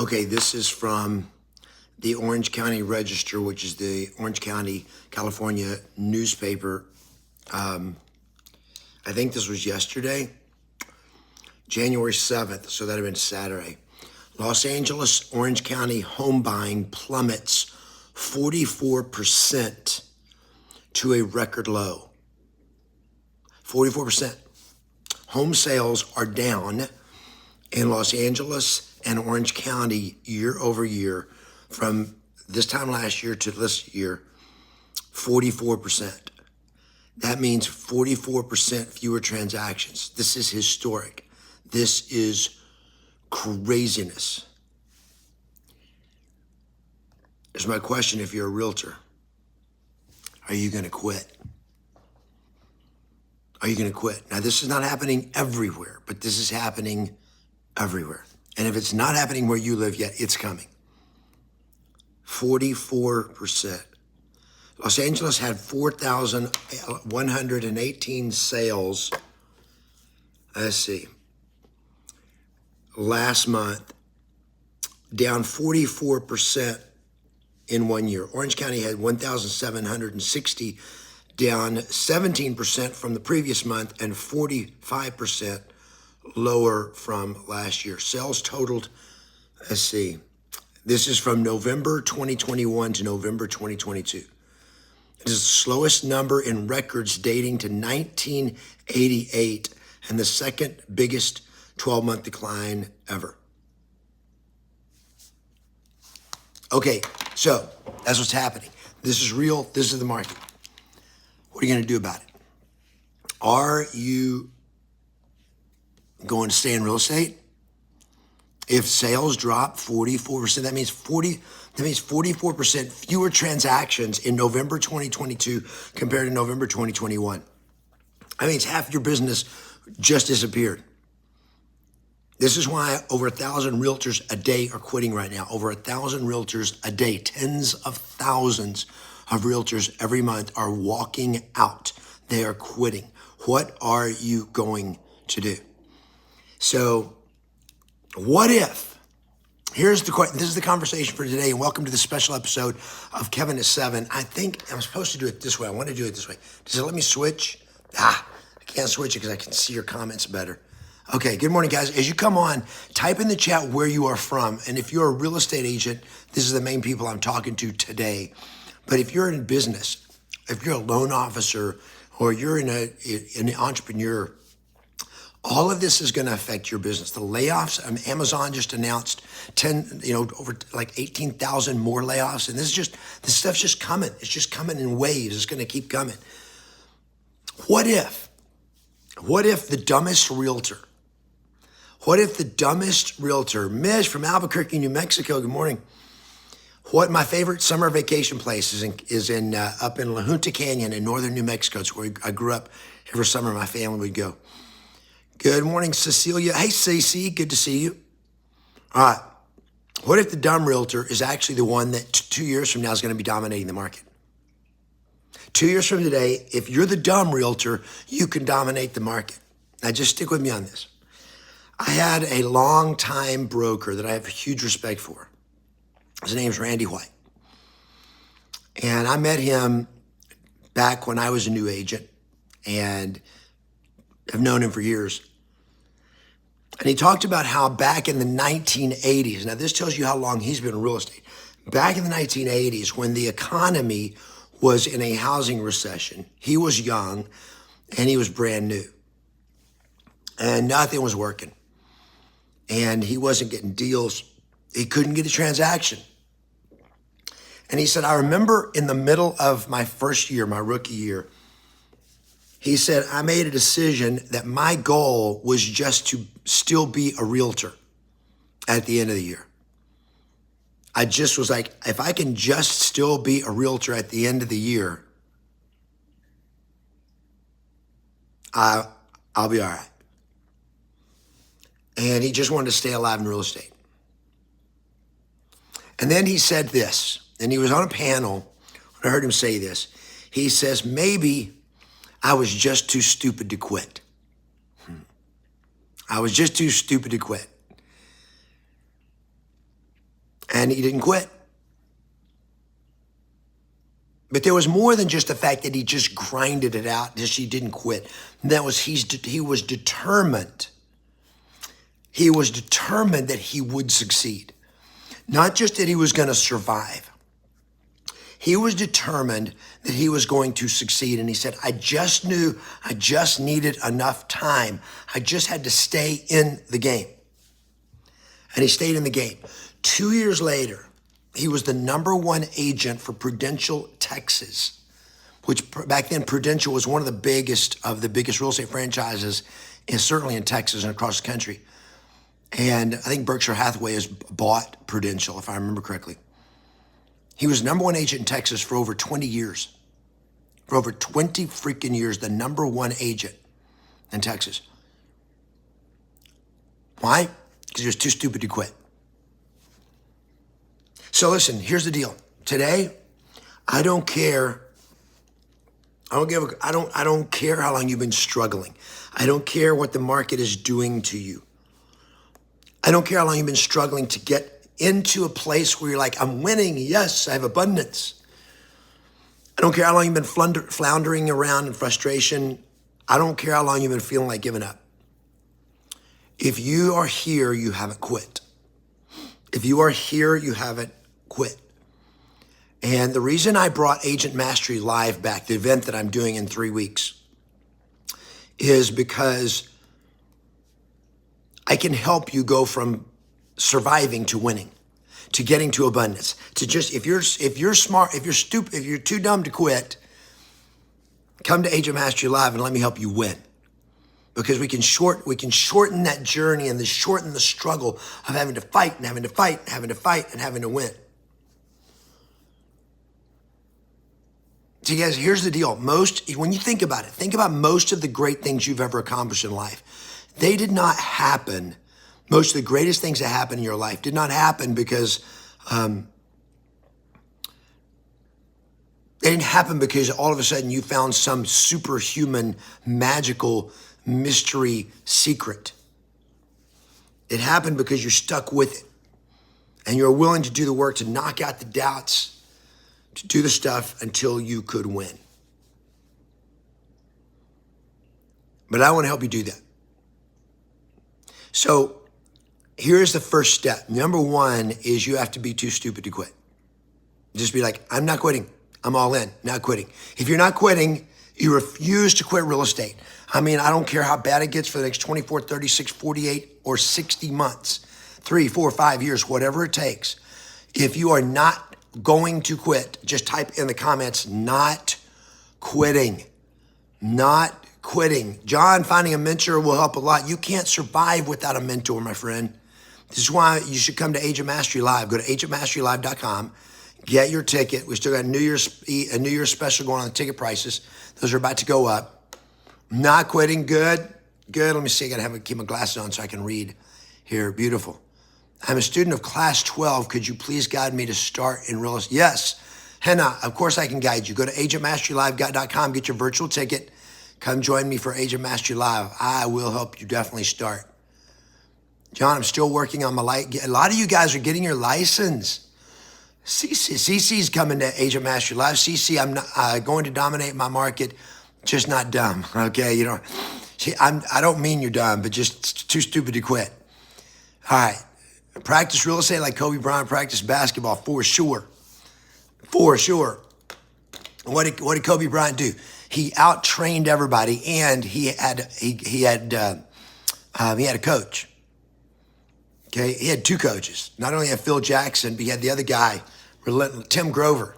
Okay, this is from the Orange County Register, which is the Orange County, California newspaper. I think this was yesterday, January 7th, so that'd have been Saturday. Los Angeles, Orange County home buying plummets 44% to a record low. 44%. Home sales are down in Los Angeles and Orange County year over year from this time last year to this year, 44%. That means 44% fewer transactions. This is historic. This is craziness. Here's my question if you're a realtor. Are you going to quit? Are you going to quit? Now, this is not happening everywhere, but this is happening everywhere. And if it's not happening where you live yet, it's coming. 44%. Los Angeles had 4,118 sales. Let's see. Last month, down 44% in 1 year. Orange County had 1,760, down 17% from the previous month and 45% lower from last year. Sales totaled, let's see, this is from November 2021 to November 2022. It is the slowest number in records dating to 1988 and the second biggest 12-month decline ever. Okay, so that's what's happening. This is real. This is the market. What are you going to do about it? Are you going to stay in real estate? If sales drop 44%, that means 44% fewer transactions in November 2022 compared to November 2021. That means half your business just disappeared. This is why over 1,000 realtors a day are quitting right now. Over 1,000 realtors a day, tens of thousands of realtors every month are walking out. They are quitting. What are you going to do? So what if, here's the question, this is the conversation for today, and welcome to the special episode of Kevin at 7. I think I'm supposed to do it this way. I want to do it this way. Does it let me switch? I can't switch it because I can see your comments better. Okay, good morning, guys. As you come on, type in the chat where you are from. And if you're a real estate agent, this is the main people I'm talking to today. But if you're in business, if you're a loan officer, or you're an entrepreneur, all of this is going to affect your business. The layoffs, Amazon just announced over like 18,000 more layoffs. And this stuff's just coming. It's just coming in waves. It's going to keep coming. What if the dumbest realtor, Mish from Albuquerque, New Mexico, good morning. What my favorite summer vacation place is up in La Junta Canyon in northern New Mexico. It's where I grew up. Every summer my family would go. Good morning, Cecilia. Hey, Cece, good to see you. All right. What if the dumb realtor is actually the one that 2 years from now is going to be dominating the market? 2 years from today, if you're the dumb realtor, you can dominate the market. Now, just stick with me on this. I had a long-time broker that I have huge respect for. His name's Randy White. And I met him back when I was a new agent, and I've known him for years. And he talked about how back in the 1980s, now this tells you how long he's been in real estate. Back in the 1980s, when the economy was in a housing recession, he was young and he was brand new. And nothing was working. And he wasn't getting deals. He couldn't get a transaction. And he said, I remember in the middle of my first year, my rookie year, he said, I made a decision that my goal was just to still be a realtor at the end of the year. I just was like, if I can just still be a realtor at the end of the year, I'll be all right. And he just wanted to stay alive in real estate. And then he said this, and he was on a panel, when I heard him say this. He says, maybe I was just too stupid to quit. I was just too stupid to quit. and he didn't quit. But there was more than just the fact that he just grinded it out, just he didn't quit. That was he was determined. He was determined that he would succeed. Not just that he was going to survive. He was determined that he was going to succeed. And he said, I just knew I just needed enough time. I just had to stay in the game. And he stayed in the game. 2 years later, he was the #1 agent for Prudential, Texas, which back then Prudential was one of the biggest real estate franchises, and certainly in Texas and across the country. And I think Berkshire Hathaway has bought Prudential, if I remember correctly. He was #1 agent in Texas for over 20 years. For over 20 freaking years, the #1 agent in Texas. Why? Because he was too stupid to quit. So listen, here's the deal. Today, I don't care. I don't care how long you've been struggling. I don't care what the market is doing to you. I don't care how long you've been struggling to get into a place where you're like, I'm winning. Yes, I have abundance. I don't care how long you've been floundering around in frustration. I don't care how long you've been feeling like giving up. If you are here, you haven't quit. If you are here, you haven't quit. And the reason I brought Agent Mastery Live back, the event that I'm doing in 3 weeks, is because I can help you go from surviving to winning, to getting to abundance, to just, if you're smart, if you're stupid, if you're too dumb to quit, come to Agent Mastery Live and let me help you win. Because we can shorten that journey and shorten the struggle of having to fight and having to fight and having to fight and having to win. So guys, here's the deal. When you think about it, think about most of the great things you've ever accomplished in life. They did not happen. Most of the greatest things that happen in your life did not happen because they didn't happen because all of a sudden you found some superhuman, magical mystery secret. It happened because you're stuck with it and you're willing to do the work to knock out the doubts, to do the stuff until you could win. But I want to help you do that. So here's the first step. #1 is you have to be too stupid to quit. Just be like, I'm not quitting. I'm all in, not quitting. If you're not quitting, you refuse to quit real estate. I mean, I don't care how bad it gets for the next 24, 36, 48, or 60 months, 3, 4, 5 years, whatever it takes. If you are not going to quit, just type in the comments, not quitting, not quitting. John, finding a mentor will help a lot. You can't survive without a mentor, my friend. This is why you should come to Agent Mastery Live. Go to agentmasterylive.com. Get your ticket. We still got a New Year's special going on, the ticket prices. Those are about to go up. Not quitting, good. Let me see, I gotta keep my glasses on so I can read here, beautiful. I'm a student of class 12. Could you please guide me to start in real estate? Yes, Henna, of course I can guide you. Go to agentmasterylive.com, get your virtual ticket. Come join me for Agent Mastery Live. I will help you definitely start. John, I'm still working on my license. A lot of you guys are getting your license. CC's coming to Agent Mastery Live. CC, I'm not, going to dominate my market, just not dumb, okay? You know, I don't mean you're dumb, but just too stupid to quit. All right, practice real estate like Kobe Bryant practiced basketball, for sure. For sure. What did Kobe Bryant do? He out-trained everybody, and he had a coach. Okay, he had 2 coaches. Not only had Phil Jackson, but he had the other guy, Tim Grover.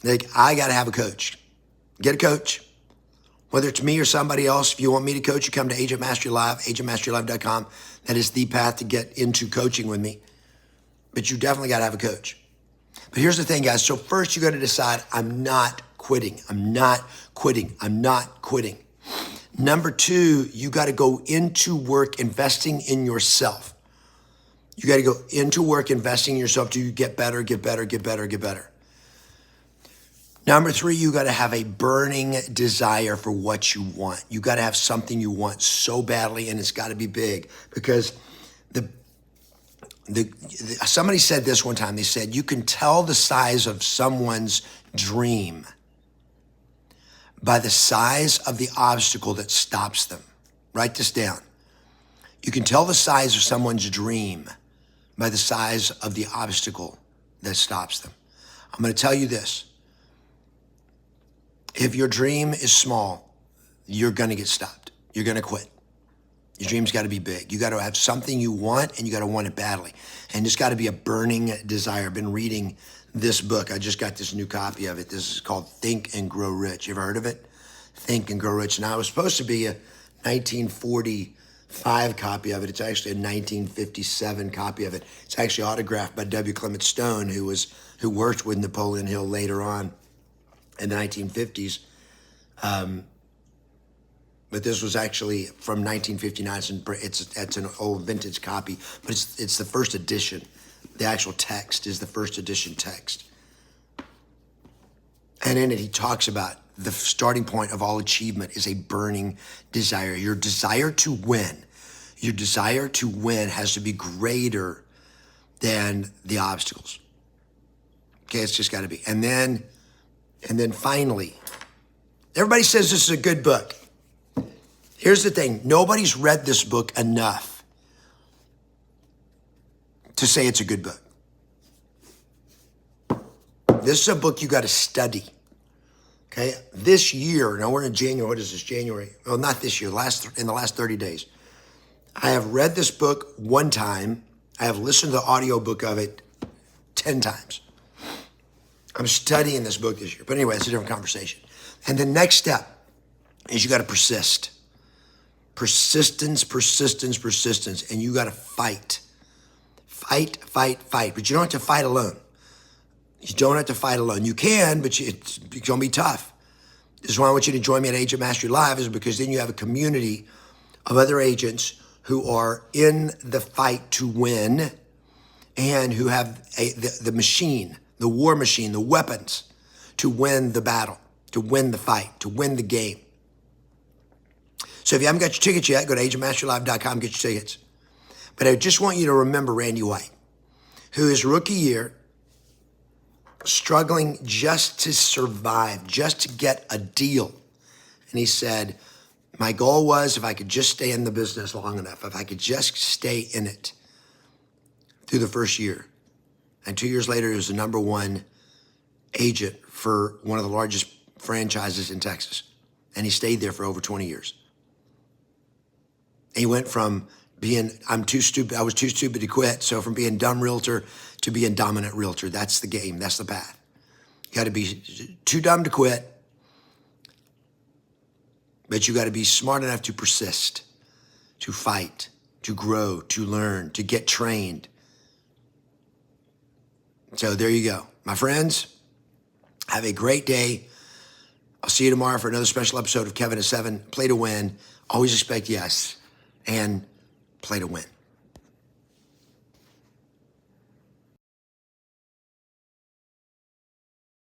Like, I got to have a coach. Get a coach. Whether it's me or somebody else, if you want me to coach, you come to Agent Mastery Live, agentmasterylive.com. That is the path to get into coaching with me. But you definitely got to have a coach. But here's the thing, guys. So first, you got to decide, I'm not quitting. I'm not quitting. I'm not quitting. #2, you got to go into work investing in yourself. You got to go into work investing in yourself till you get better, get better, get better, get better. #3, you got to have a burning desire for what you want. You got to have something you want so badly, and it's got to be big, because Somebody said this one time. They said, you can tell the size of someone's dream by the size of the obstacle that stops them. Write this down. You can tell the size of someone's dream by the size of the obstacle that stops them. I'm going to tell you this. If your dream is small, you're going to get stopped. You're going to quit. Your dream's got to be big. You got to have something you want, and you got to want it badly. And it's got to be a burning desire. I've been reading this book. I just got this new copy of it. This is called Think and Grow Rich. You ever heard of it? Think and Grow Rich. Now, it was supposed to be a 1945 copy of it. It's actually a 1957 copy of it. It's actually autographed by W. Clement Stone, who worked with Napoleon Hill later on in the 1950s. But this was actually from 1959. It's an old vintage copy, but it's the first edition. The actual text is the first edition text. And in it, he talks about the starting point of all achievement is a burning desire. Your desire to win. Your desire to win has to be greater than the obstacles. Okay, it's just got to be. And then finally, everybody says this is a good book. Here's the thing. Nobody's read this book enough to say it's a good book. This is a book you got to study. Okay? This year, now we're in January. What is this, January? Well, not this year, in the last 30 days. I have read this book one time. I have listened to the audiobook of it 10 times. I'm studying this book this year. But anyway, it's a different conversation. And the next step is you got to persist. Persistence. And you got to fight. Fight. But you don't have to fight alone. You don't have to fight alone. You can, but it's going to be tough. This is why I want you to join me at Agent Mastery Live, is because then you have a community of other agents who are in the fight to win and who have the machine, the war machine, the weapons to win the battle, to win the fight, to win the game. So if you haven't got your tickets yet, go to agentmasterylive.com, get your tickets. But I just want you to remember Randy White, who his rookie year, struggling just to survive, just to get a deal. And he said, my goal was if I could just stay in the business long enough, if I could just stay in it through the first year. And 2 years later, he was the number one agent for one of the largest franchises in Texas. And he stayed there for over 20 years. He went from being, I was too stupid to quit. So from being dumb realtor to being dominant realtor, that's the game, that's the path. You gotta be too dumb to quit, but you gotta be smart enough to persist, to fight, to grow, to learn, to get trained. So there you go. My friends, have a great day. I'll see you tomorrow for another special episode of Kevin at 7. Play to win, always expect yes, and play to win.